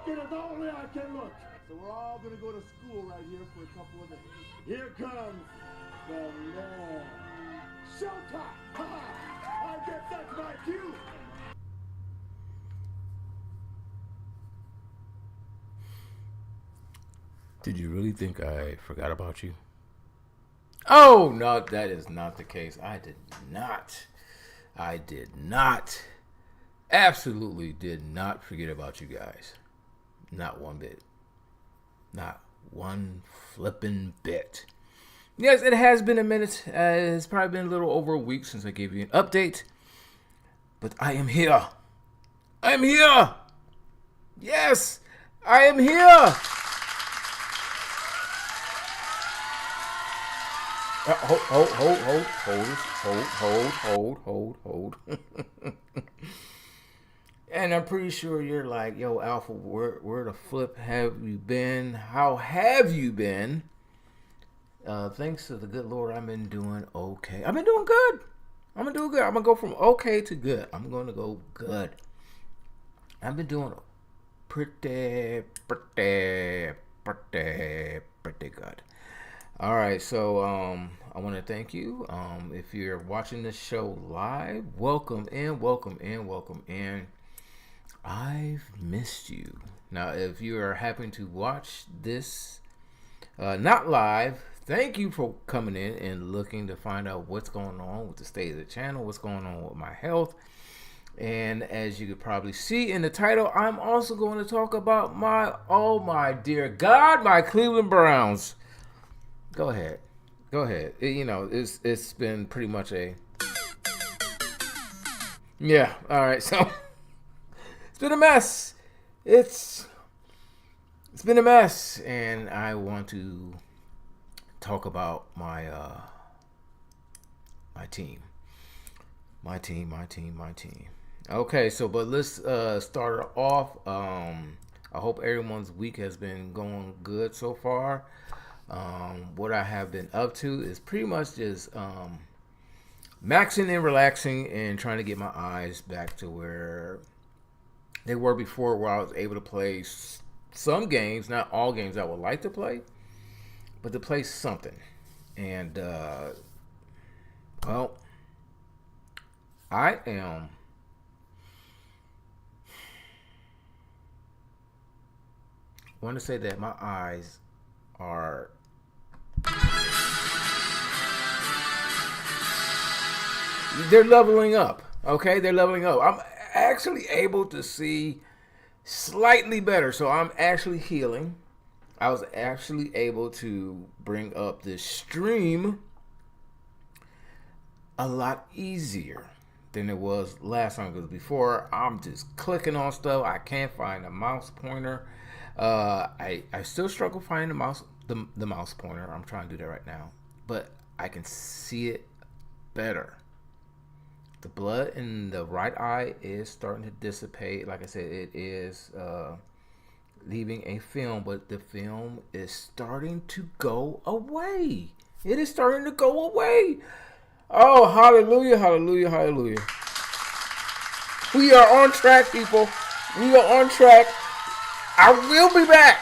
Look as only I can look. So we're all gonna go to school right here for a couple of days. Here comes the man. Showtime! I guess that's my cue. Did you really think I forgot about you? Oh, no, that is not the case. I did not. I did not. Absolutely did not forget about you guys. Not one bit. Not one flippin' bit. Yes, it has been a minute. It's probably been a little over a week since I gave you an update. But I am here. I am here. Yes, I am here. Hold. And I'm pretty sure you're like, yo, Alpha, where the flip have you been? How have you been? Thanks to the good Lord, I've been doing okay. I've been doing good. I'm gonna do good. I'm gonna go from okay to good. I'm gonna go good. I've been doing pretty good. All right, so I want to thank you. If you're watching this show live, welcome in, welcome in, welcome in. I've missed you. Now, if you are happy to watch this not live, thank you for coming in and looking to find out what's going on with the state of the channel, what's going on with my health. And as you could probably see in the title, I'm also going to talk about oh my dear God, my Cleveland Browns. Go ahead. It's been pretty much yeah. All right. So it's been a mess. It's been a mess, and I want to talk about my team. My team. Okay, so but let's start off. I hope everyone's week has been going good so far. What I have been up to is pretty much just maxing and relaxing and trying to get my eyes back to where they were before, where I was able to play some games, not all games I would like to play, but to play something. And well, I want to say that my eyes are they're leveling up. Okay, they're leveling up. I'm actually able to see slightly better, so I'm actually healing. I was actually able to bring up this stream a lot easier than it was last time, because before I'm just clicking on stuff. I can't find a mouse pointer. I still struggle finding the mouse pointer. I'm trying to do that right now, but I can see it better. The blood in the right eye is starting to dissipate. Like I said, it is leaving a film, but the film is starting to go away. It is starting to go away. Oh, hallelujah, hallelujah, hallelujah. We are on track, people. We are on track. I will be back.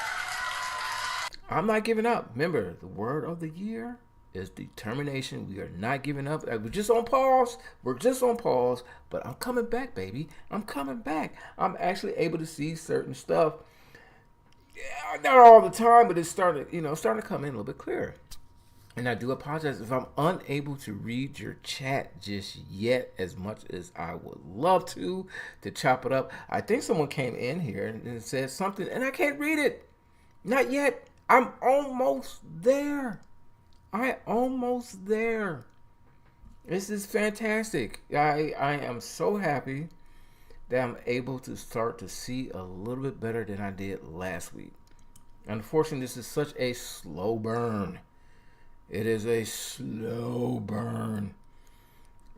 I'm not giving up. Remember, the word of the year is determination. We are not giving up. We're just on pause. But I'm coming back, baby. I'm coming back. I'm actually able to see certain stuff. Yeah, not all the time, but it's starting to come in a little bit clearer. And I do apologize if I'm unable to read your chat just yet, as much as I would love to chop it up. I think someone came in here and said something, and I can't read it. Not yet. I'm almost there. This is fantastic. I am so happy that I'm able to start to see a little bit better than I did last week. Unfortunately, this is such a slow burn. It is a slow burn.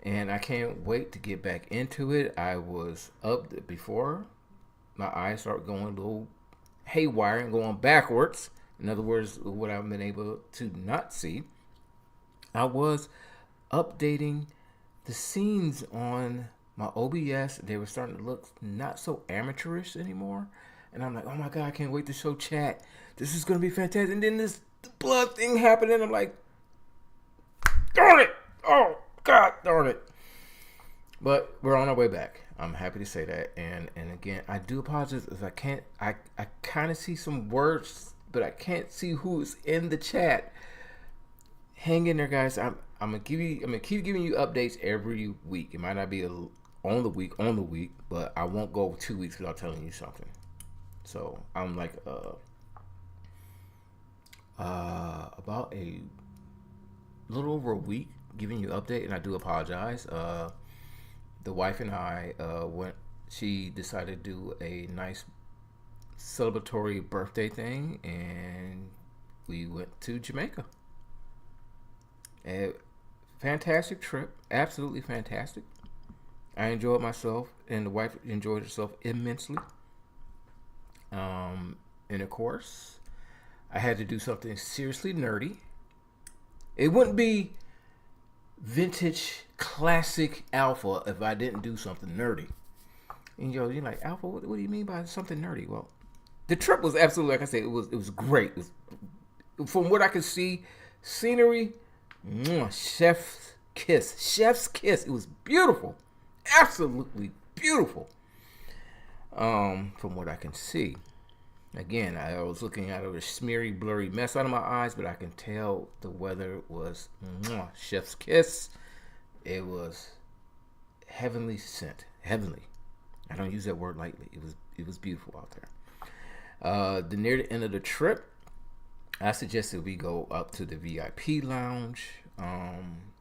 And I can't wait to get back into it. I was up before. My eyes start going a little haywire and going backwards. In other words, what I've been able to not see. I was updating the scenes on my OBS. They were starting to look not so amateurish anymore. And I'm like, oh my God, I can't wait to show chat. This is going to be fantastic. And then the blood thing happened, and I'm like, darn it. Oh, God, darn it. But we're on our way back. I'm happy to say that. And again, I do apologize if I kind of see some words, but I can't see who's in the chat. Hang in there, guys. I'm gonna keep giving you updates every week. It might not be on the week, but I won't go 2 weeks without telling you something. So I'm like about a little over a week giving you update, and I do apologize. The wife and I she decided to do a nice celebratory birthday thing, and we went to Jamaica. A fantastic trip, absolutely fantastic. I enjoyed myself, and the wife enjoyed herself immensely. And of course, I had to do something seriously nerdy. It wouldn't be vintage classic Alpha if I didn't do something nerdy. And you're like, Alpha, what do you mean by something nerdy? Well, the trip was absolutely, like I said, it was great. From what I could see, scenery, chef's kiss. It was beautiful, absolutely beautiful. From what I can see, again, I was looking at a smeary, blurry mess out of my eyes, but I can tell the weather was chef's kiss. It was heavenly sent, heavenly. I don't use that word lightly. It was beautiful out there. Near the end of the trip, I suggested we go up to the VIP lounge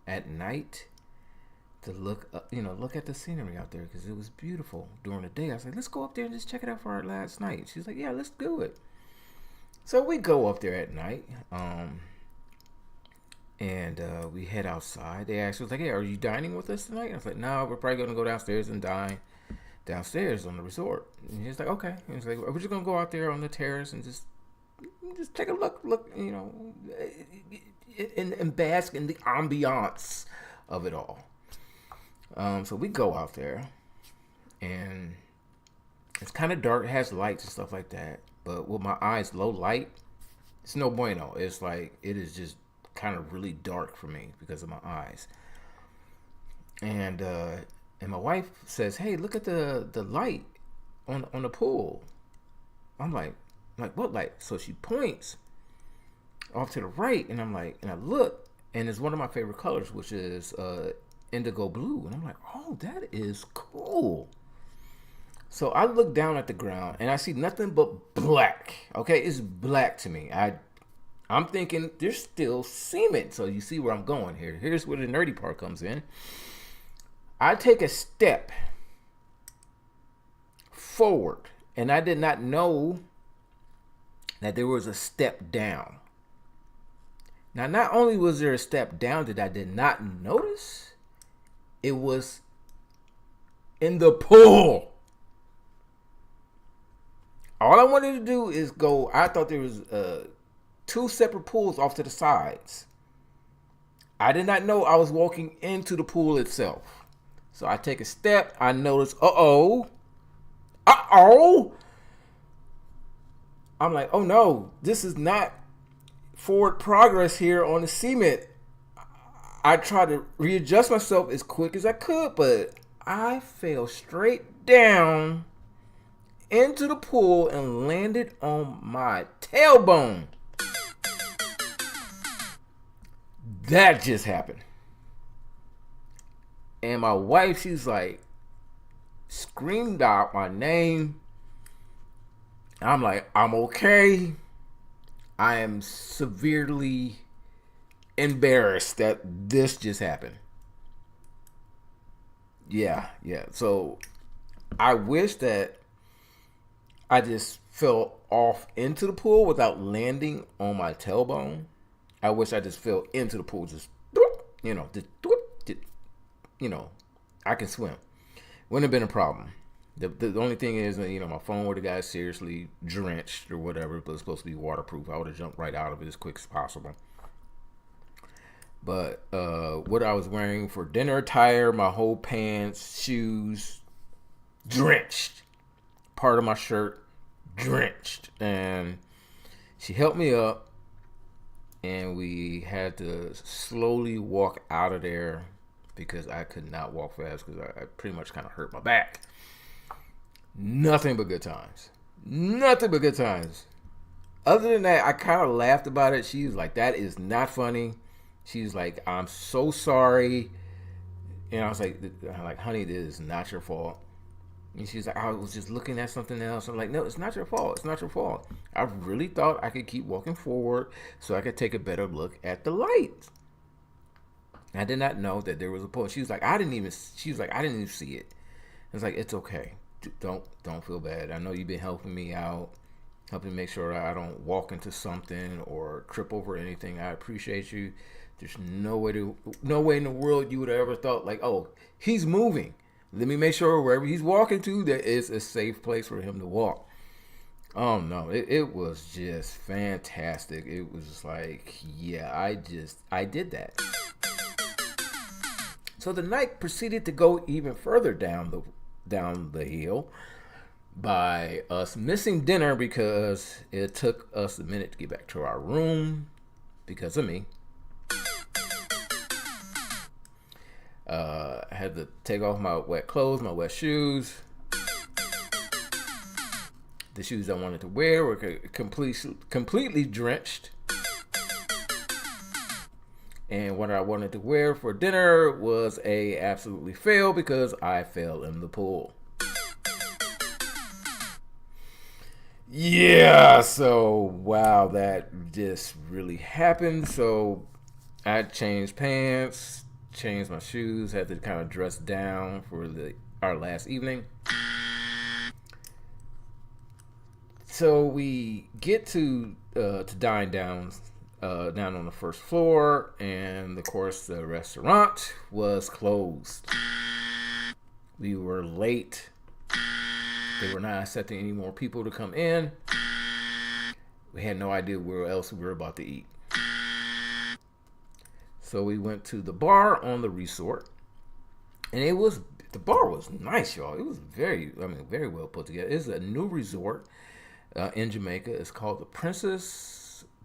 at night to look at the scenery out there, because it was beautiful during the day. I was like, let's go up there and just check it out for our last night. She's like, yeah, let's do it. So we go up there at night, and we head outside. They asked us, like, hey, are you dining with us tonight? I was like, no, we're probably going to go downstairs and dine downstairs on the resort. And he's like, okay. And he's like, we're just going to go out there on the terrace and just take a look, and bask in the ambiance of it all. So we go out there, and it's kind of dark. It has lights and stuff like that. But with my eyes low light, it's no bueno. It's like, it is just kind of really dark for me because of my eyes. And my wife says, hey, look at the light on the pool. I'm like, what light? So she points off to the right, and I'm like, and I look, and it's one of my favorite colors, which is indigo blue. And I'm like, oh, that is cool. So I look down at the ground, and I see nothing but black. Okay, it's black to me. I'm thinking there's still cement. So you see where I'm going here. Here's where the nerdy part comes in. I take a step forward, and I did not know that there was a step down. Now, not only was there a step down that I did not notice, it was in the pool. All I wanted to do is go. I thought there was 2 separate pools off to the sides. I did not know I was walking into the pool itself. So I take a step. I notice, uh-oh. I'm like, oh no, this is not forward progress here on the cement. I tried to readjust myself as quick as I could, but I fell straight down into the pool and landed on my tailbone. That just happened. And my wife, she's like, screamed out my name. I'm like, I'm okay. I am severely embarrassed that this just happened. Yeah. So I wish that I just fell off into the pool without landing on my tailbone. I wish I just fell into the pool, I can swim. Wouldn't have been a problem. The only thing is, my phone would have got seriously drenched or whatever, but it's supposed to be waterproof. I would have jumped right out of it as quick as possible. But what I was wearing for dinner attire, my whole pants, shoes, drenched. Part of my shirt, drenched. And she helped me up, and we had to slowly walk out of there because I could not walk fast because I pretty much kind of hurt my back. Nothing but good times. Other than that, I kind of laughed about it. She was like, that is not funny. She's like, I'm so sorry. And I was like, honey, this is not your fault. And she's like, I was just looking at something else. I'm like, no, it's not your fault. It's not your fault. I really thought I could keep walking forward so I could take a better look at the light. I did not know that there was a pool. She was like, I didn't even see it. I was like, it's okay. Don't feel bad. I know you've been helping me out, helping make sure I don't walk into something or trip over anything. I appreciate you. There's no way in the world you would have ever thought like, oh, he's moving. Let me make sure wherever he's walking to, there is a safe place for him to walk. Oh no, it was just fantastic. It was just like, yeah, I did that. So the night proceeded to go even further down the hill by us missing dinner because it took us a minute to get back to our room because of me. I had to take off my wet clothes, my wet shoes. The shoes I wanted to wear were completely drenched. And what I wanted to wear for dinner was a absolutely fail because I fell in the pool. Yeah, so wow, that just really happened. So I changed pants, changed my shoes, had to kind of dress down for our last evening. So we get to dine down on the first floor, and of course the restaurant was closed. We were late. They were not accepting any more people to come in. We had no idea where else we were about to eat. So we went to the bar on the resort, and the bar was nice, y'all. It was very well put together. It's a new resort in Jamaica. It's called the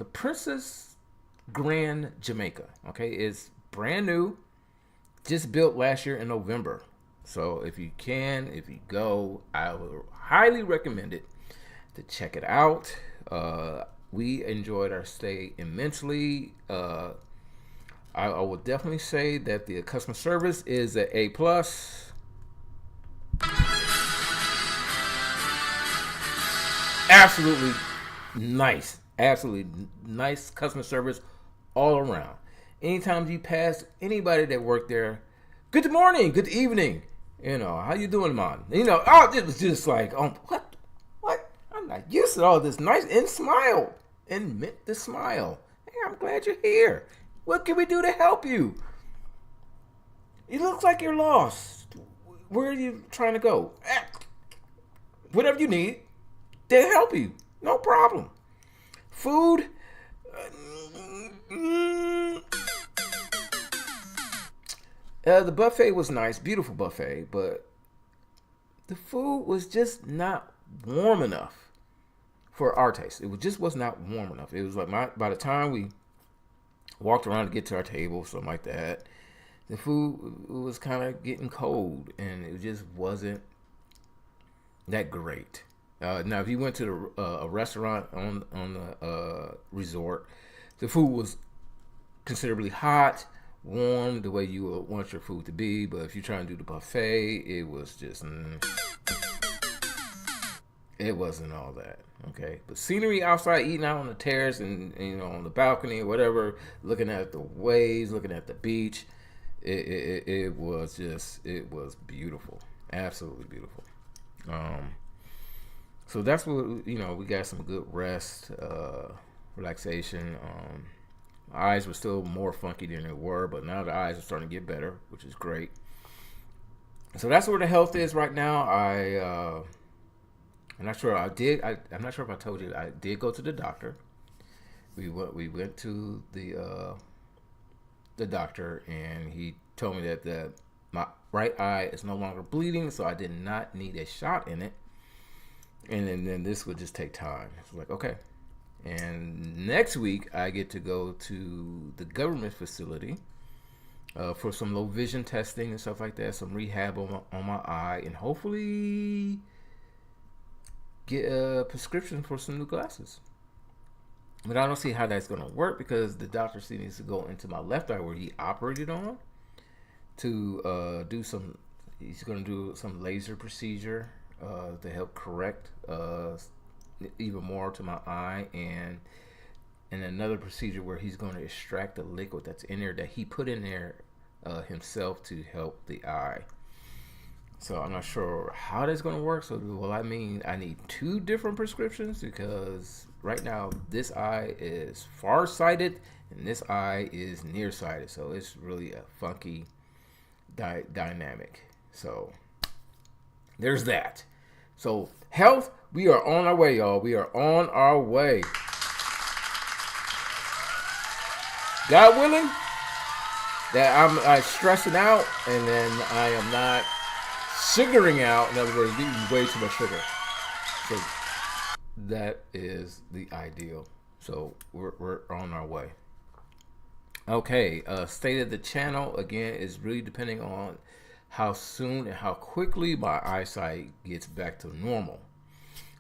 Princess Grand Jamaica. Okay, it's brand new, just built last year in November. So if you go, I would highly recommend it to check it out. We enjoyed our stay immensely. I would definitely say that the customer service is an A+. Absolutely nice customer service all around. Anytime you pass anybody that worked there, good morning, good evening, how you doing, man? It was just like, what? I'm not used to all this nice, and meant to smile. Hey, I'm glad you're here. What can we do to help you? It looks like you're lost. Where are you trying to go? Whatever you need, they'll help you. No problem. Food. The buffet was nice, beautiful buffet, but the food was just not warm enough for our taste. It just was not warm enough. It was like by the time we walked around to get to our table, something like that, the food was kind of getting cold, and it just wasn't that great. Now, if you went to a restaurant on the resort, the food was considerably hot, warm, the way you would want your food to be. But if you're trying to do the buffet, it was just it wasn't all that. Okay, but scenery outside, eating out on the terrace and on the balcony or whatever, looking at the waves, looking at the beach, it was beautiful, absolutely beautiful. So that's what we got some good rest, relaxation. My eyes were still more funky than they were, but now the eyes are starting to get better, which is great. So that's where the health is right now. I'm not sure. I'm not sure if I told you. I did go to the doctor. We went to the doctor, and he told me that my right eye is no longer bleeding, so I did not need a shot in it. And then this would just take time. It's like, okay. And next week, I get to go to the government facility for some low vision testing and stuff like that, some rehab on my eye, and hopefully get a prescription for some new glasses. But I don't see how that's going to work because the doctor needs to go into my left eye where he operated on to do some. He's going to do some laser procedure to help correct even more to my eye, and another procedure where he's going to extract the liquid that's in there that he put in there himself to help the eye. So I'm not sure how that's going to work. So I need two different prescriptions because right now this eye is farsighted and this eye is nearsighted. So it's really a funky dynamic. So there's that. So health, we are on our way, y'all. We are on our way. God willing, that I'm stressing out, and then I am not sugaring out. In other words, eating way too much sugar. So that is the ideal. So we're on our way. Okay, state of the channel again is really depending on how soon and how quickly my eyesight gets back to normal.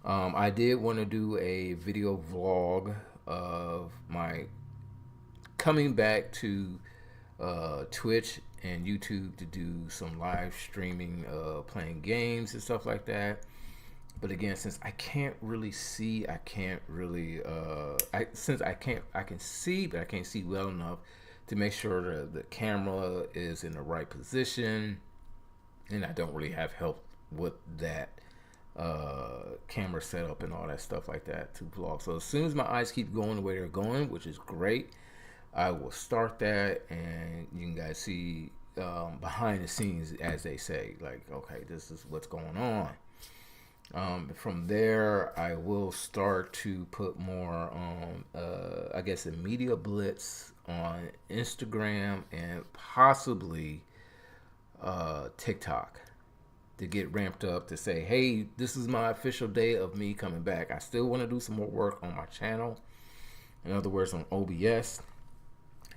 I did want to do a video vlog of my coming back to Twitch and YouTube to do some live streaming, playing games and stuff like that. But again, since I can't really see, I can't really I can see, but I can't see well enough to make sure that the camera is in the right position, and I don't really have help with that camera setup and all that stuff like that to vlog. So as soon as my eyes keep going the way they're going, which is great, I will start that, and you can guys see behind the scenes, as they say, like, okay, this is what's going on. From there, I will start to put more I guess a media blitz on Instagram and possibly TikTok to get ramped up to say, hey, this is my official day of me coming back. I still want to do some more work on my channel. In other words, on OBS,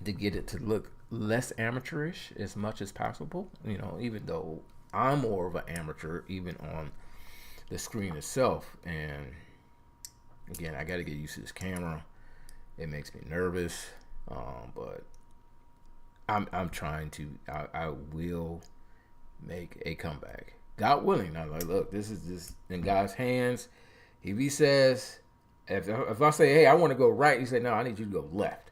to get it to look less amateurish as much as possible. You know, even though I'm more of an amateur, even on the screen itself. And again, I got to get used to this camera. It makes me nervous, but I'm trying to. I will make a comeback, God willing. Now, like, look, this is just in God's hands. If He says, if I say, hey, I want to go right, He said, no, I need you to go left.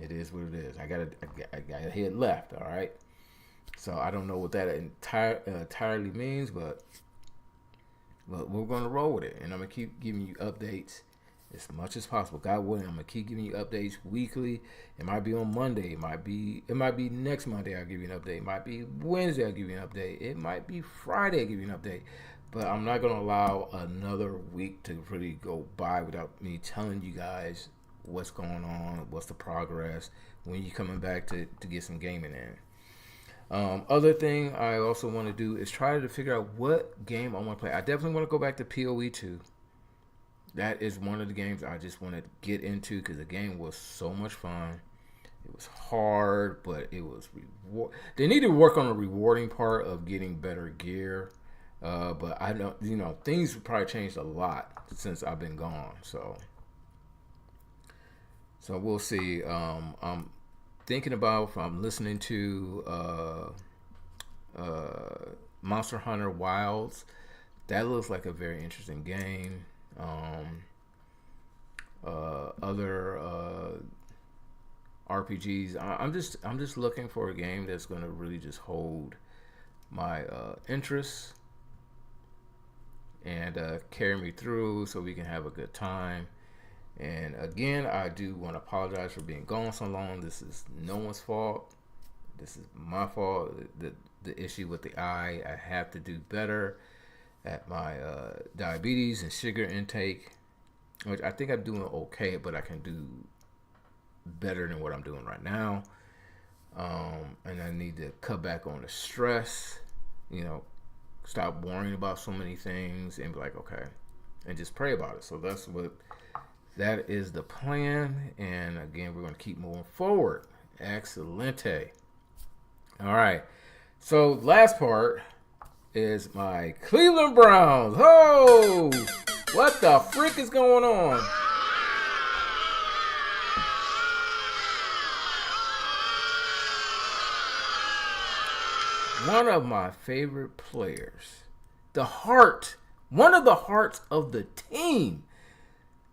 It is what it is. I gotta hit left. All right. So I don't know what that entirely means, but we're gonna roll with it, and I'm gonna keep giving you updates as much as possible. God willing, I'm gonna keep giving you updates weekly. It might be on Monday. It might be next Monday. I'll give you an update. It might be Wednesday. I'll give you an update. It might be Friday. I'll give you an update. But I'm not gonna allow another week to really go by without me telling you guys what's going on, what's the progress, when you coming back to get some gaming in. Other thing I also want to do is try to figure out what game I want to play. I definitely want to go back to PoE 2. That is one of the games I just want to get into because the game was so much fun. It was hard, but it was they need to work on the rewarding part of getting better gear. But I don't, things have probably changed a lot since I've been gone. So we'll see. I'm thinking about if I'm listening to Monster Hunter Wilds. That looks like a very interesting game. Other RPGs. I'm just looking for a game that's going to really just hold my interest and carry me through so we can have a good time. And again, I do want to apologize for being gone so long. This is no one's fault. This is my fault. The issue with the eye, I have to do better at my diabetes and sugar intake, which I think I'm doing okay, but I can do better than what I'm doing right now. And I need to cut back on the stress, stop worrying about so many things and be like, okay, and just pray about it. So that is the plan. And again, we're going to keep moving forward. Excelente. All right. So last part is my Cleveland Browns. Oh, what the frick is going on? One of my favorite players, one of the hearts of the team,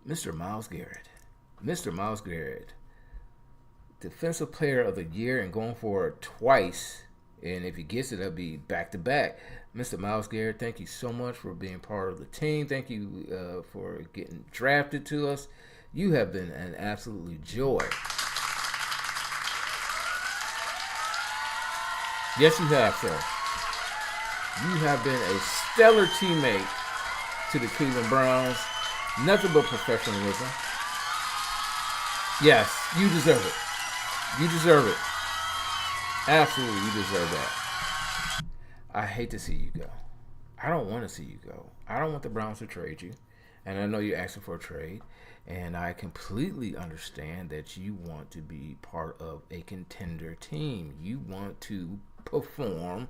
Mr. Myles Garrett. Mr. Myles Garrett, Defensive Player of the Year and going for it twice. And if he gets it, it'll be back-to-back. Mr. Myles Garrett, thank you so much for being part of the team. Thank you for getting drafted to us. You have been an absolutely joy. Yes, you have, sir. You have been a stellar teammate to the Cleveland Browns. Nothing but professionalism. Yes, you deserve it. You deserve it. Absolutely, you deserve that. I hate to see you go. I don't want to see you go. I don't want the Browns to trade you. And I know you're asking for a trade. And I completely understand that you want to be part of a contender team. You want to perform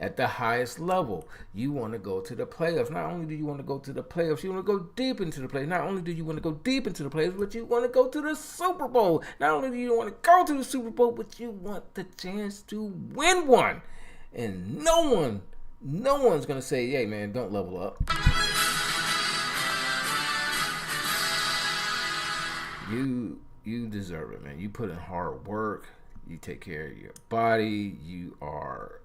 at the highest level. You want to go to the playoffs. Not only do you want to go to the playoffs, you want to go deep into the playoffs. Not only do you want to go deep into the playoffs, but you want to go to the Super Bowl. Not only do you want to go to the Super Bowl, but you want the chance to win one. And no one's going to say, hey, man, don't level up. You deserve it, man. You put in hard work. You take care of your body. You are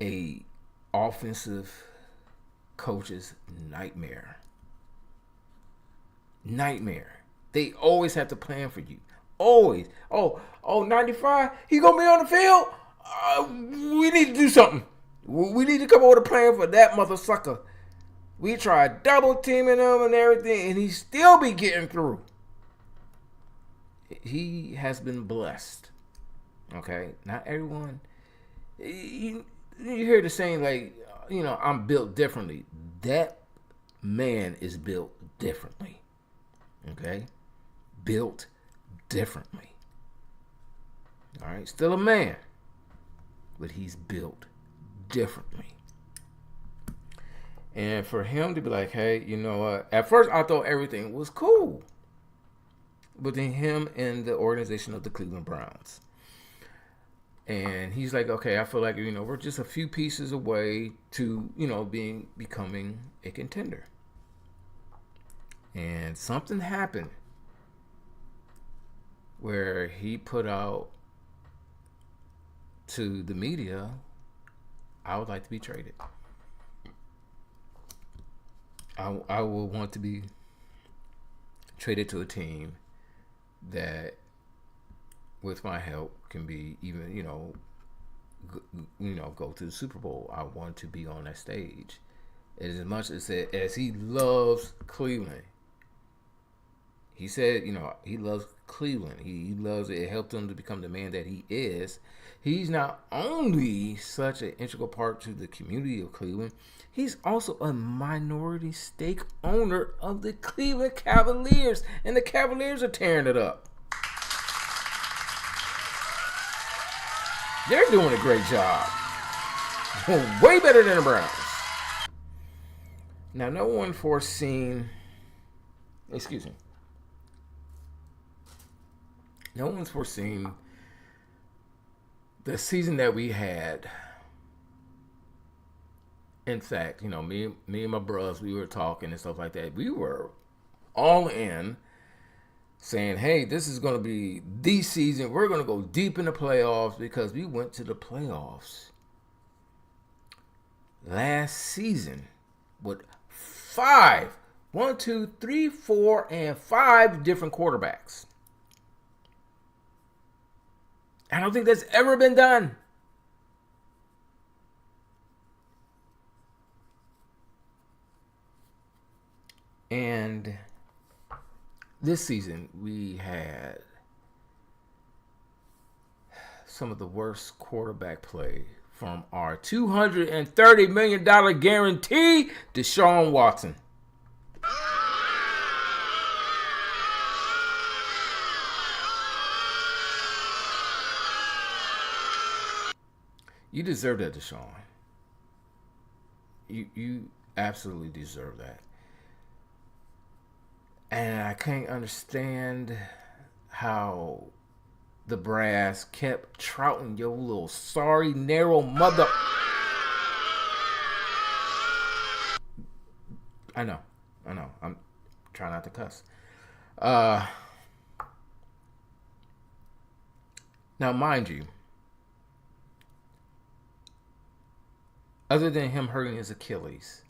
a offensive coach's nightmare. Nightmare. They always have to plan for you. Always. Oh, 95? He gonna be on the field? We need to do something. We need to come up with a plan for that mother sucker. We tried double teaming him and everything, and he still be getting through. He has been blessed. Okay? Not everyone. You hear the saying, like, I'm built differently. That man is built differently. Okay? Built differently. All right? Still a man. But he's built differently. And for him to be like, hey, you know what? At first, I thought everything was cool between him and the organization of the Cleveland Browns. And he's like, okay, I feel like, we're just a few pieces away to, becoming a contender. And something happened where he put out to the media, I would like to be traded. I will want to be traded to a team that, with my help, can be even, go to the Super Bowl. I want to be on that stage. As much as he loves Cleveland, he said, he loves Cleveland. He loves it. It helped him to become the man that he is. He's not only such an integral part to the community of Cleveland, he's also a minority stake owner of the Cleveland Cavaliers. And the Cavaliers are tearing it up. They're doing a great job. Way better than the Browns. Now, no one's foreseen the season that we had. In fact, me and my bros, we were talking and stuff like that. We were all in, saying, hey, this is going to be the season. We're going to go deep in the playoffs, because we went to the playoffs last season with 5 different quarterbacks. I don't think that's ever been done. And this season, we had some of the worst quarterback play from our $230 million guarantee, Deshaun Watson. You deserve that, Deshaun. You absolutely deserve that. And I can't understand how the brass kept trouting your little sorry, narrow mother. I know. I'm trying not to cuss. Now, mind you, other than him hurting his Achilles,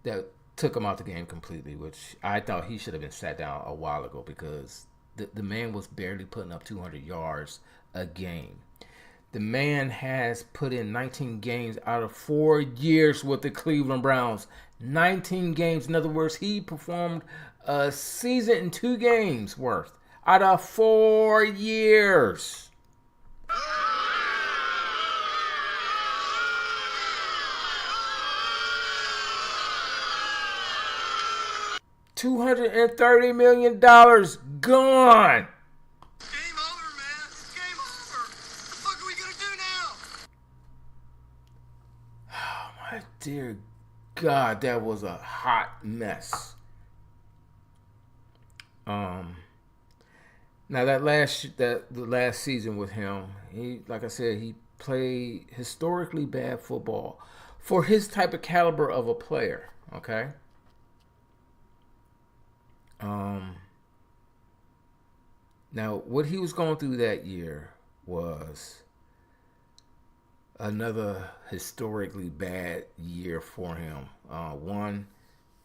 that took him out the game completely, which I thought he should have been sat down a while ago, because the man was barely putting up 200 yards a game. The man has put in 19 games out of 4 years with the Cleveland Browns. 19 games. In other words, he performed a season in 2 games worth out of 4 years. $230 million gone. Game over, man. It's game over. What the fuck are we gonna do now? Oh my dear God, that was a hot mess. Now the last season with him, he, like I said, he played historically bad football for his type of caliber of a player. Okay. Now what he was going through that year was another historically bad year for him. One,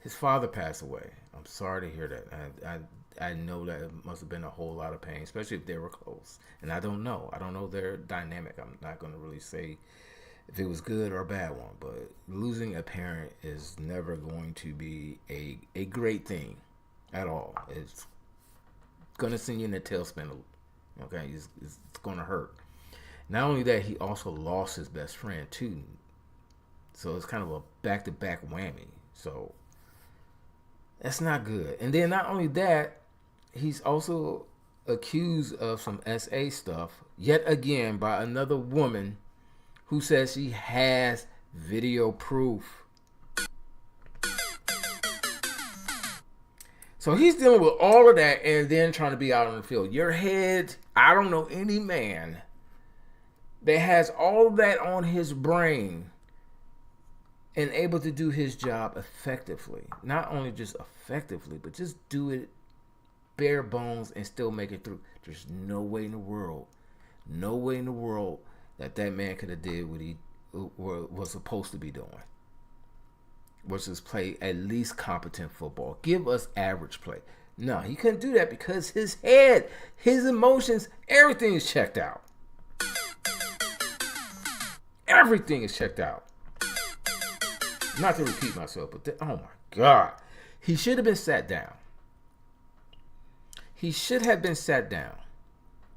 his father passed away. I'm sorry to hear that. I know that it must have been a whole lot of pain, especially if they were close. And I don't know their dynamic. I'm not going to really say if it was good or a bad one, but losing a parent is never going to be a great thing at all. It's going to send you in a tailspin. Okay, it's going to hurt. Not only that, he also lost his best friend too. So it's kind of a back-to-back whammy. So that's not good. And then not only that, he's also accused of some SA stuff yet again by another woman who says she has video proof. So he's dealing with all of that and then trying to be out on the field. Your head, I don't know any man that has all that on his brain and able to do his job effectively. Not only just effectively, but just do it bare bones and still make it through. There's no way in the world that man could have did what he was supposed to be doing, which is play at least competent football. Give us average play. No, he couldn't do that because his head, his emotions, everything is checked out. Everything is checked out. Not to repeat myself, but oh my God. He should have been sat down. He should have been sat down.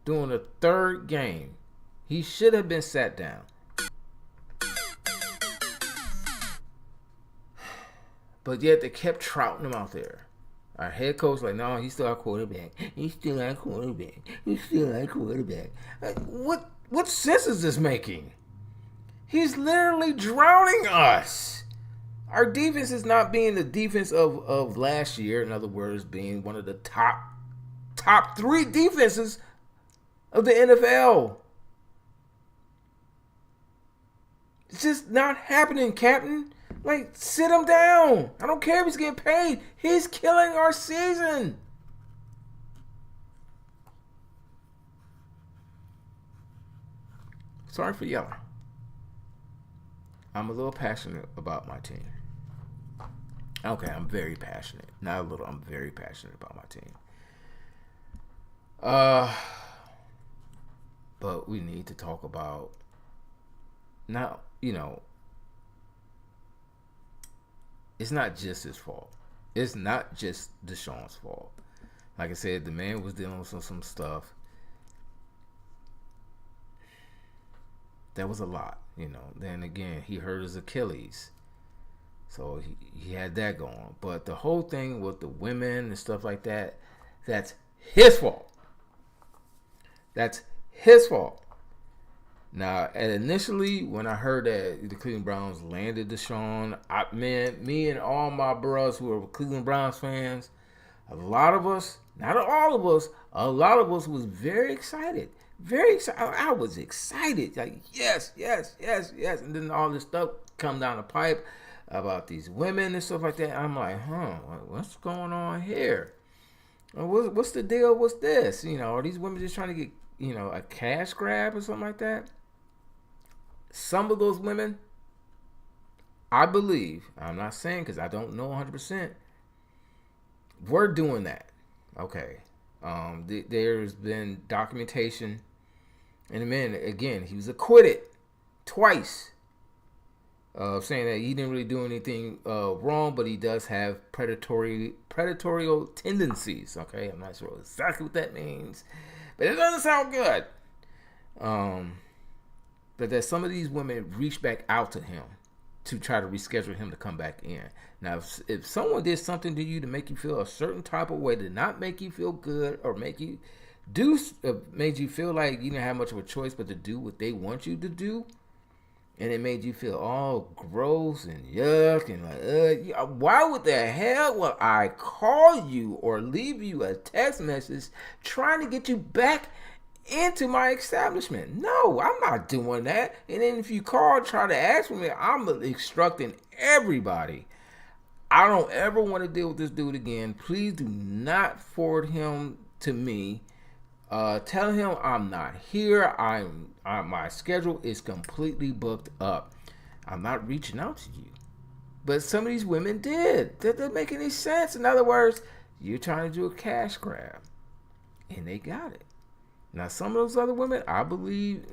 During the third game, he should have been sat down. But yet they kept trouting him out there. Our head coach like, no, he's still our quarterback. He's still our quarterback. He's still our quarterback. What sense is this making? He's literally drowning us. Our defense is not being the defense of last year. In other words, being one of the top 3 defenses of the NFL. It's just not happening, Captain. Like, sit him down. I don't care if he's getting paid. He's killing our season. Sorry for yelling. I'm a little passionate about my team. Okay, I'm very passionate. Not a little, I'm very passionate about my team. But we need to talk about now, it's not just his fault. It's not just Deshaun's fault. Like I said, the man was dealing with some stuff. That was a lot, Then again, he hurt his Achilles. So he had that going. But the whole thing with the women and stuff like that, that's his fault. That's his fault. Now, initially, when I heard that the Cleveland Browns landed Deshaun, me and all my bros who are Cleveland Browns fans, a lot of us, not all of us, a lot of us was very excited. Very excited. I was excited. Like, yes. And then all this stuff come down the pipe about these women and stuff like that. I'm like, what's going on here? What's the deal? What's this? Are these women just trying to get, a cash grab or something like that? Some of those women, I believe, I'm not saying because I don't know 100%, were doing that. Okay. There's been documentation And then again, he was acquitted twice of saying that he didn't really do anything wrong, but he does have predatorial tendencies. Okay, I'm not sure exactly what that means, but it doesn't sound good. But that some of these women reach back out to him to try to reschedule him to come back in. Now, if someone did something to you to make you feel a certain type of way, to not make you feel good or make you made you feel like you didn't have much of a choice but to do what they want you to do, and it made you feel all gross and yuck and like, why would the hell would I call you or leave you a text message trying to get you back into my establishment? No, I'm not doing that. And then if you call, try to ask for me, I'm instructing everybody. I don't ever want to deal with this dude again. Please do not forward him to me. Tell him I'm not here. My schedule is completely booked up. I'm not reaching out to you. But some of these women did. That doesn't make any sense. In other words, you're trying to do a cash grab, and they got it. Now, some of those other women, I believe,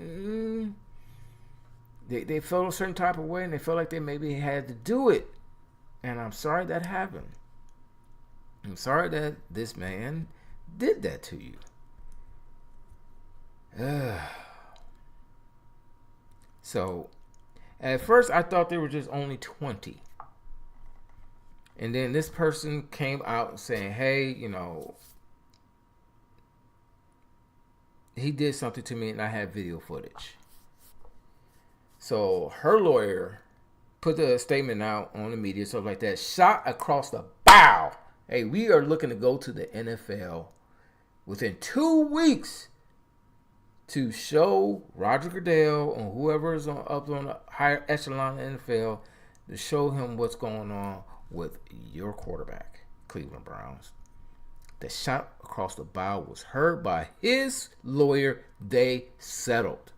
they felt a certain type of way, and they felt like they maybe had to do it. And I'm sorry that happened. I'm sorry that this man did that to you. So, at first, I thought there were just only 20. And then this person came out saying, hey, he did something to me and I had video footage. So her lawyer put the statement out on the media, stuff like that, shot across the bow. Hey, we are looking to go to the NFL within 2 weeks to show Roger Goodell and whoever is up on the higher echelon of the NFL to show him what's going on with your quarterback, Cleveland Browns. The shot across the bow was heard by his lawyer. They settled.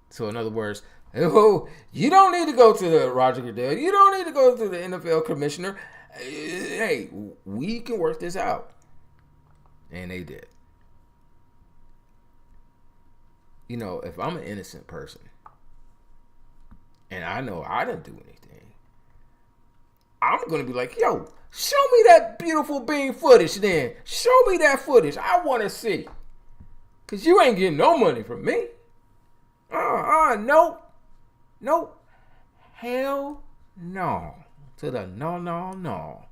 So in other words, oh, you don't need to go to the Roger Goodell. You don't need to go to the NFL commissioner. Hey, we can work this out. And they did. If I'm an innocent person and I know I didn't do anything, I'm going to be like, yo, show me that beautiful bean footage then. Show me that footage. I want to see. Because you ain't getting no money from me. Nope. Nope. Hell no. To the no.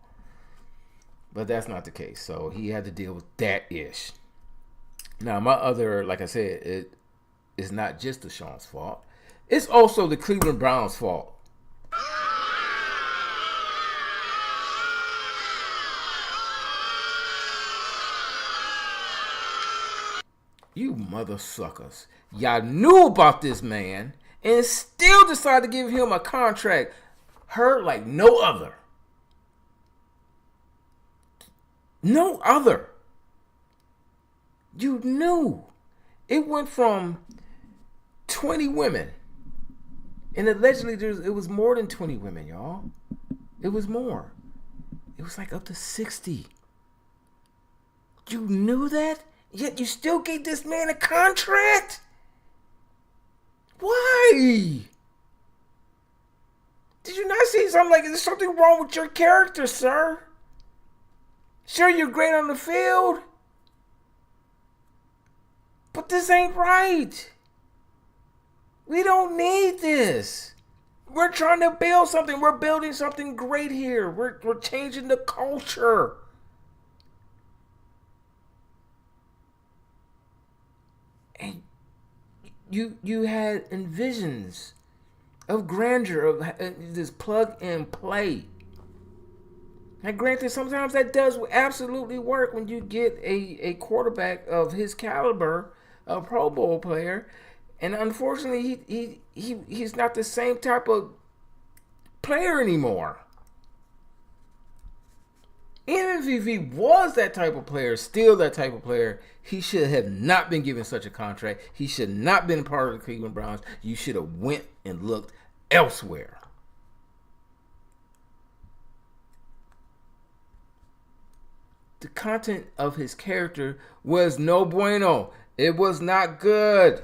But that's not the case. So he had to deal with that ish. Now, my other, like I said, it is not just Deshaun's fault. It's also the Cleveland Browns' fault. You mother suckers. Y'all knew about this man and still decided to give him a contract heard like no other. No other. You knew. It went from 20 women. And allegedly it was more than 20 women, y'all. It was more. It was like up to 60. You knew that? Yet you still gave this man a contract? Why? Did you not see something like, there's something wrong with your character, sir? Sure, you're great on the field, but this ain't right. We don't need this. We're trying to build something. We're building something great here. We're changing the culture. And you had envisions of grandeur, of this plug and play. Now, granted, sometimes that does absolutely work when you get a quarterback of his caliber, a Pro Bowl player, and unfortunately, he's not the same type of player anymore. Even if he was that type of player, still that type of player, he should have not been given such a contract. He should not been part of the Cleveland Browns. You should have went and looked elsewhere. The content of his character was no bueno. It was not good.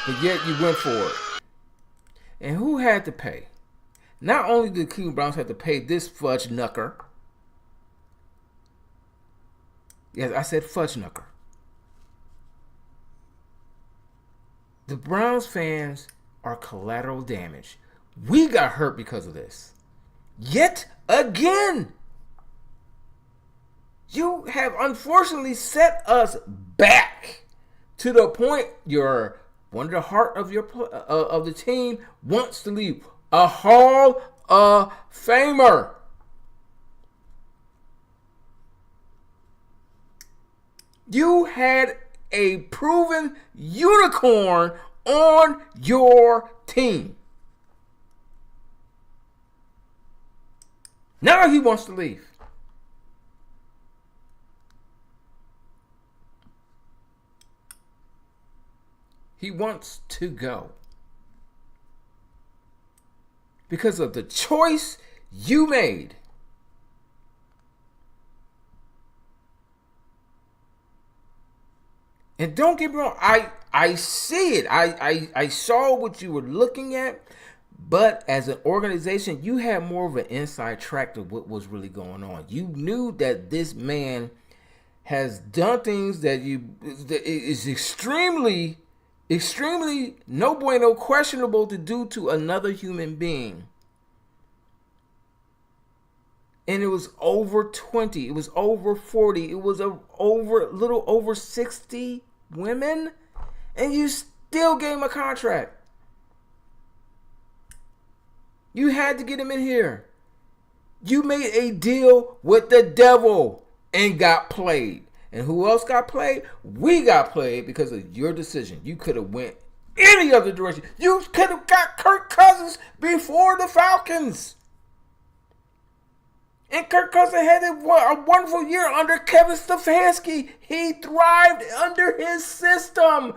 But yet you went for it. And who had to pay? Not only did the Cleveland Browns have to pay this fudge knucker. Yes, I said fudge knucker. The Browns fans are collateral damage. We got hurt because of this. Yet again. You have unfortunately set us back to the point you're one of the heart of your of the team wants to leave. A Hall of Famer. You had a proven unicorn on your team. Now he wants to leave. He wants to go. Because of the choice you made. And don't get me wrong, I see it. I saw what you were looking at. But as an organization, you had more of an inside track to what was really going on. You knew that this man has done things that is extremely no bueno, questionable to do to another human being. And it was over 20. It was over 40. It was a little over 60 women. And you still gave him a contract. You had to get him in here. You made a deal with the devil and got played. And who else got played? We got played because of your decision. You could have went any other direction. You could have got Kirk Cousins before the Falcons. And Kirk Cousins had a wonderful year under Kevin Stefanski. He thrived under his system.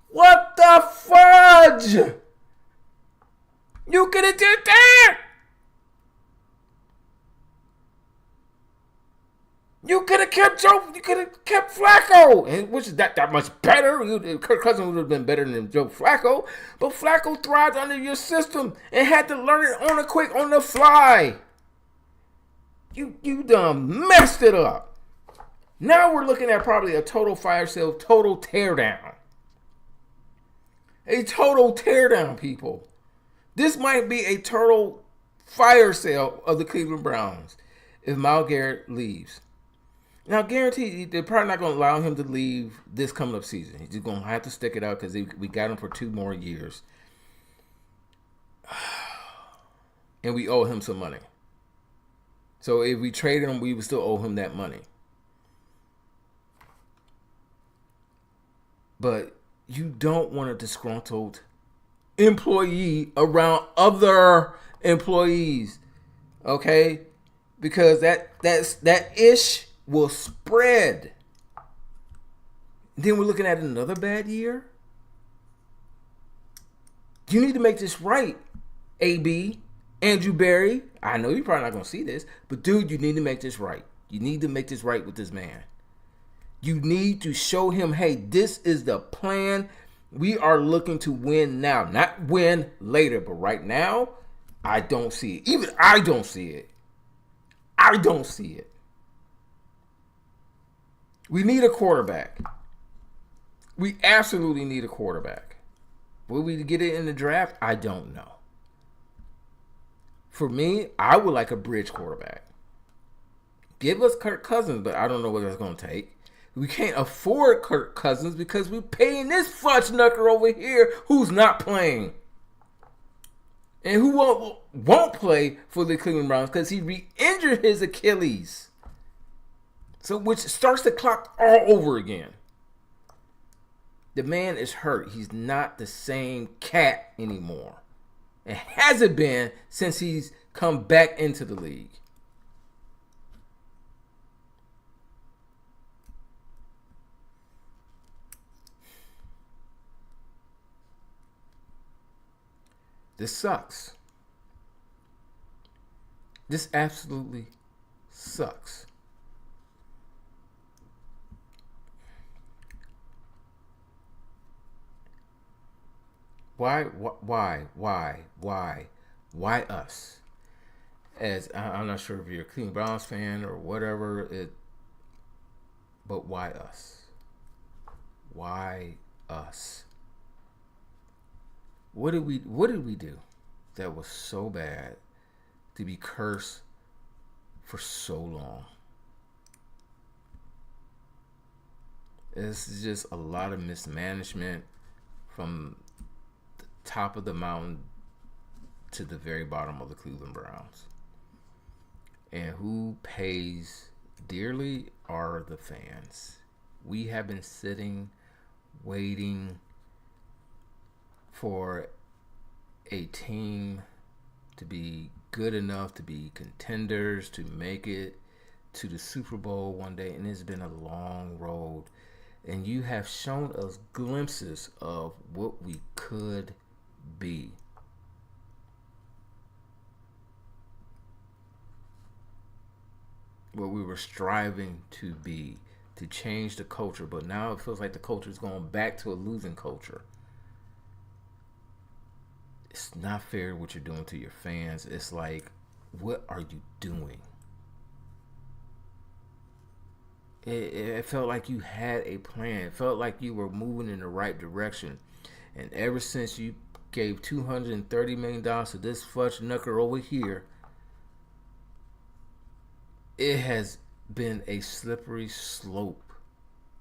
What the fudge? You could have did that. You could have kept Joe. You could have kept Flacco, and which is that much better. Kirk Cousins would have been better than Joe Flacco, but Flacco thrived under your system and had to learn it on the fly. You done messed it up. Now we're looking at probably a total fire sale, total teardown. A total teardown, people. This might be a total fire sale of the Cleveland Browns if Myles Garrett leaves. Now, guaranteed, they're probably not going to allow him to leave this coming up season. He's going to have to stick it out because we got him for 2 more years. And we owe him some money. So if we traded him, we would still owe him that money. But you don't want a disgruntled employee around other employees. Okay? Because that ish will spread. Then we're looking at another bad year. You need to make this right, AB, Andrew Berry. I know you're probably not going to see this, but dude, you need to make this right. You need to make this right with this man. You need to show him, hey, this is the plan. We are looking to win now, not win later, but right now, I don't see it. Even I don't see it. I don't see it. We need a quarterback. We absolutely need a quarterback. Will we get it in the draft? I don't know. For me, I would like a bridge quarterback. Give us Kirk Cousins, but I don't know what that's going to take. We can't afford Kirk Cousins because we're paying this fudge knucker over here who's not playing. And who won't play for the Cleveland Browns because he re-injured his Achilles. So which starts the clock all over again. The man is hurt. He's not the same cat anymore. It hasn't been since he's come back into the league. This sucks. This absolutely sucks. Why us? As I'm not sure if you're a Cleveland Browns fan or whatever, but why us? Why us? What did we do that was so bad to be cursed for so long? It's just a lot of mismanagement from the top of the mountain to the very bottom of the Cleveland Browns. And who pays dearly are the fans. We have been sitting, waiting for a team to be good enough to be contenders, to make it to the Super Bowl one day, and it's been a long road. And you have shown us glimpses of what we could be. What we were striving to be, to change the culture, but now it feels like the culture is going back to a losing culture. It's not fair what you're doing to your fans. It's like, what are you doing? It felt like you had a plan. It felt like you were moving in the right direction. And ever since you gave $230 million to this fudge knucker over here, it has been a slippery slope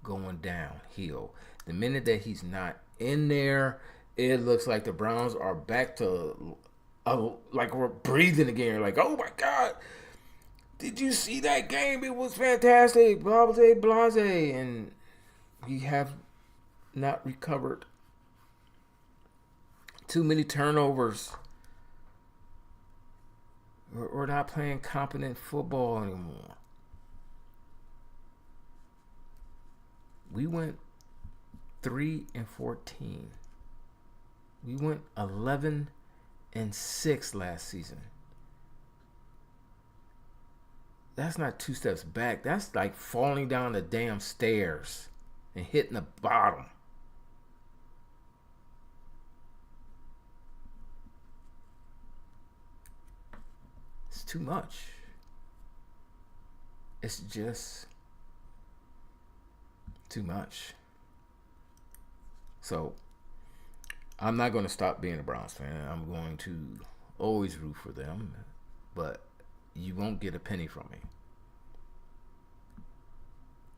going downhill. The minute that he's not in there, it looks like the Browns are back to like we're breathing again. Like, oh my God, did you see that game? It was fantastic. Blah, blah, blah, blah. And we have not recovered. Too many turnovers. We're not playing competent football anymore. We went 3-14. We went 11-6 last season. That's not 2 steps back. That's like falling down the damn stairs and hitting the bottom. It's too much. It's just too much. So I'm not going to stop being a Browns fan. I'm going to always root for them, but you won't get a penny from me.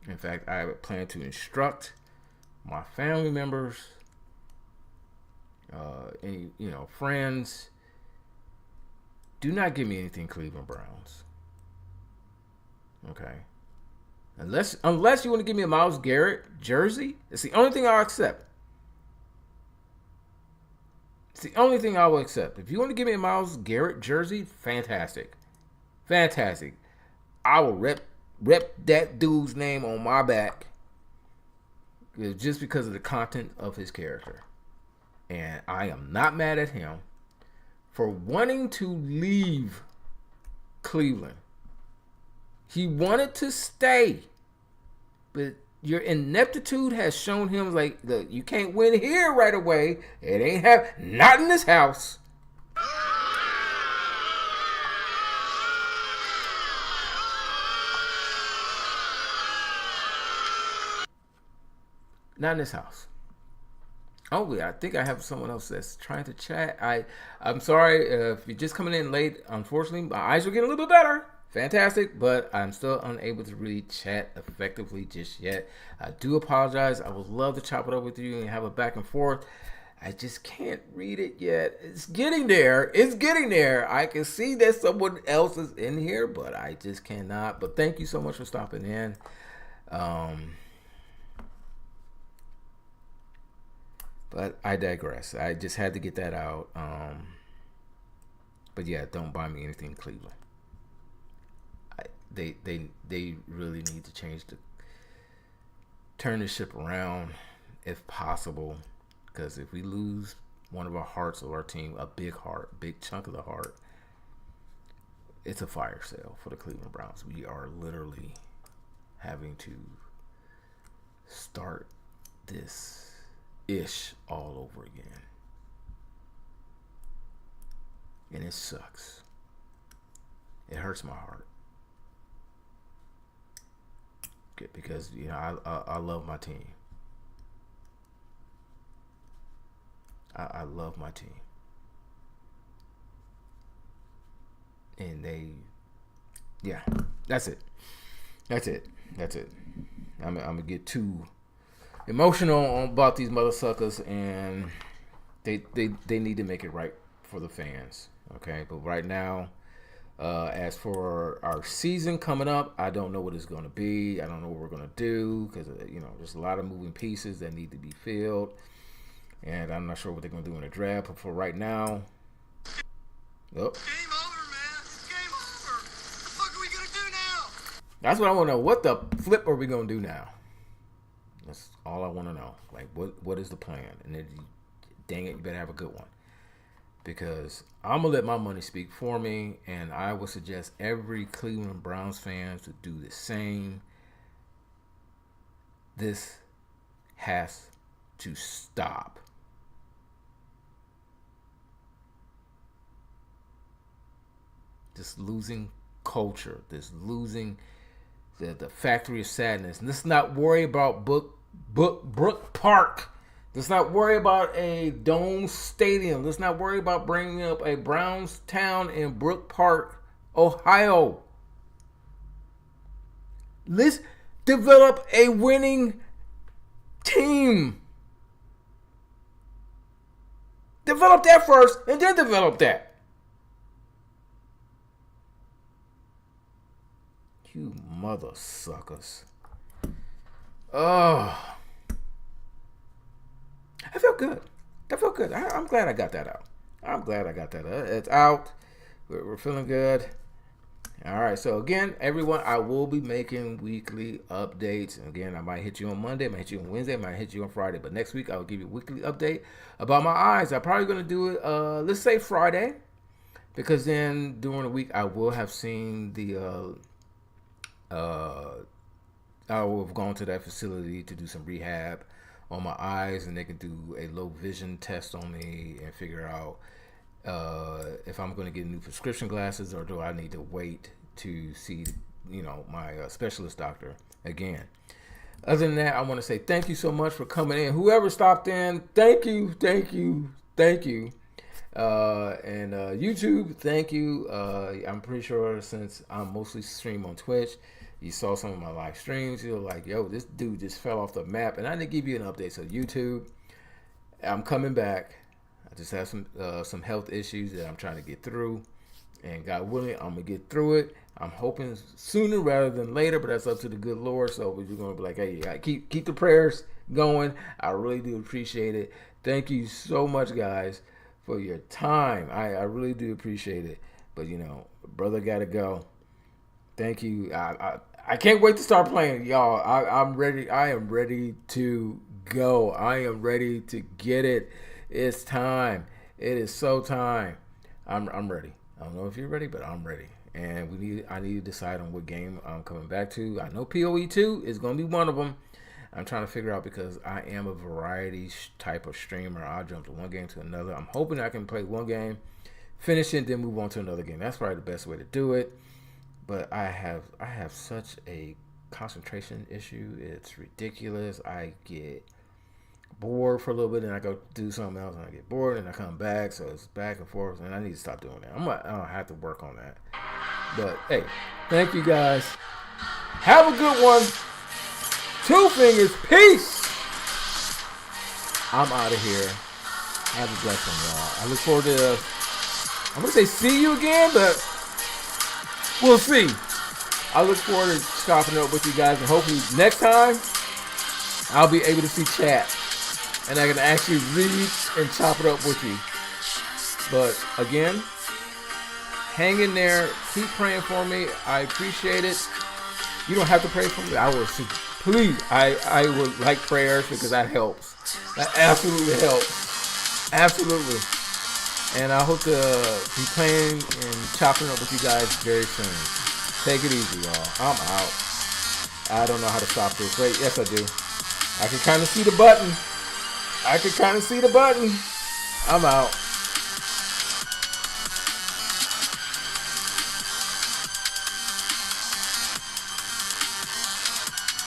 In fact, I plan to instruct my family members, any friends, do not give me anything Cleveland Browns. Okay. Unless you want to give me a Myles Garrett jersey, it's the only thing I'll accept. It's the only thing I will accept. If you want to give me a Myles Garrett jersey, fantastic. Fantastic. I will rep that dude's name on my back just because of the content of his character. And I am not mad at him for wanting to leave Cleveland. He wanted to stay, but your ineptitude has shown him like, look, you can't win here right away. It ain't not in this house. Not in this house. Oh, I think I have someone else that's trying to chat. I'm sorry if you're just coming in late. Unfortunately, my eyes are getting a little bit better. Fantastic, but I'm still unable to really chat effectively just yet. I do apologize. I would love to chop it up with you and have a back and forth. I just can't read it yet. It's getting there. It's getting there. I can see that someone else is in here, but I just cannot. But thank you so much for stopping in. But I digress. I just had to get that out. But yeah, don't buy me anything Cleveland. They really need to turn this ship around if possible. Because if we lose one of our hearts of our team, a big chunk of the heart, it's a fire sale for the Cleveland Browns. We are literally having to start this ish all over again. And it sucks. It hurts my heart. Because, you know, I love my team. I love my team. And yeah, that's it. I'm gonna get too emotional about these mother suckers, and they need to make it right for the fans. Okay, but right now, as for our season coming up, I don't know what it's gonna be. I don't know what we're gonna do because you know there's a lot of moving pieces that need to be filled, and I'm not sure what they're gonna do in the draft. But for right now, oh. Game over, man. It's game over. What the fuck are we gonna do now? That's what I want to know. What the flip are we going to do now? That's all I want to know. Like, what is the plan? And then, dang it, you better have a good one. Because I'm going to let my money speak for me, and I would suggest every Cleveland Browns fan to do the same. This has to stop. This losing culture, this losing the factory of sadness. And let's not worry about Brook Park. Let's not worry about a dome stadium. Let's not worry about bringing up a Browns town in Brook Park, Ohio. Let's develop a winning team. Develop that first and then develop that. You mother suckers. Oh. I felt good. I'm glad I got that out. It's out. We're feeling good. All right. So, again, everyone, I will be making weekly updates. Again, I might hit you on Monday. I might hit you on Wednesday. I might hit you on Friday. But next week, I will give you a weekly update about my eyes. I'm probably going to do it, let's say Friday. Because then during the week, I will have seen the... I will have gone to that facility to do some rehab on my eyes, and they can do a low vision test on me and figure out if I'm going to get new prescription glasses or do I need to wait to see, you know, my specialist doctor again. Other than that, I want to say thank you so much for coming in. Whoever stopped in, thank you. And YouTube, thank you. I'm pretty sure since I'm mostly stream on Twitch, you saw some of my live streams. You're like, yo, this dude just fell off the map. And I didn't give you an update. So YouTube, I'm coming back. I just have some health issues that I'm trying to get through. And God willing, I'm going to get through it. I'm hoping sooner rather than later, but that's up to the good Lord. So we're going to be like, hey, keep the prayers going. I really do appreciate it. Thank you so much, guys, for your time. I really do appreciate it. But, you know, brother got to go. Thank you. I can't wait to start playing, y'all. I'm ready. I am ready to go. I am ready to get it. It's time. It is so time. I'm ready. I don't know if you're ready, but I'm ready. And I need to decide on what game I'm coming back to. I know PoE 2 is going to be one of them. I'm trying to figure out because I am a variety type of streamer. I'll jump to one game to another. I'm hoping I can play one game, finish it, then move on to another game. That's probably the best way to do it. But I have such a concentration issue. It's ridiculous. I get bored for a little bit, and I go do something else, and I get bored, and I come back. So it's back and forth, and I need to stop doing that. I don't have to work on that. But hey, thank you guys. Have a good one. Two fingers. Peace. I'm out of here. Have a blessed one, y'all. I look forward to, I'm going to say see you again, but we'll see. I look forward to chopping up with you guys, and hopefully next time I'll be able to see chat and I can actually read and chop it up with you. But again, hang in there. Keep praying for me. I appreciate it. You don't have to pray for me. I will see. Please, I would like prayers because that helps. That absolutely helps. Absolutely. And I hope to be playing and chopping up with you guys very soon. Take it easy, y'all. I'm out. I don't know how to stop this. Wait, yes I do. I can kind of see the button. I'm out.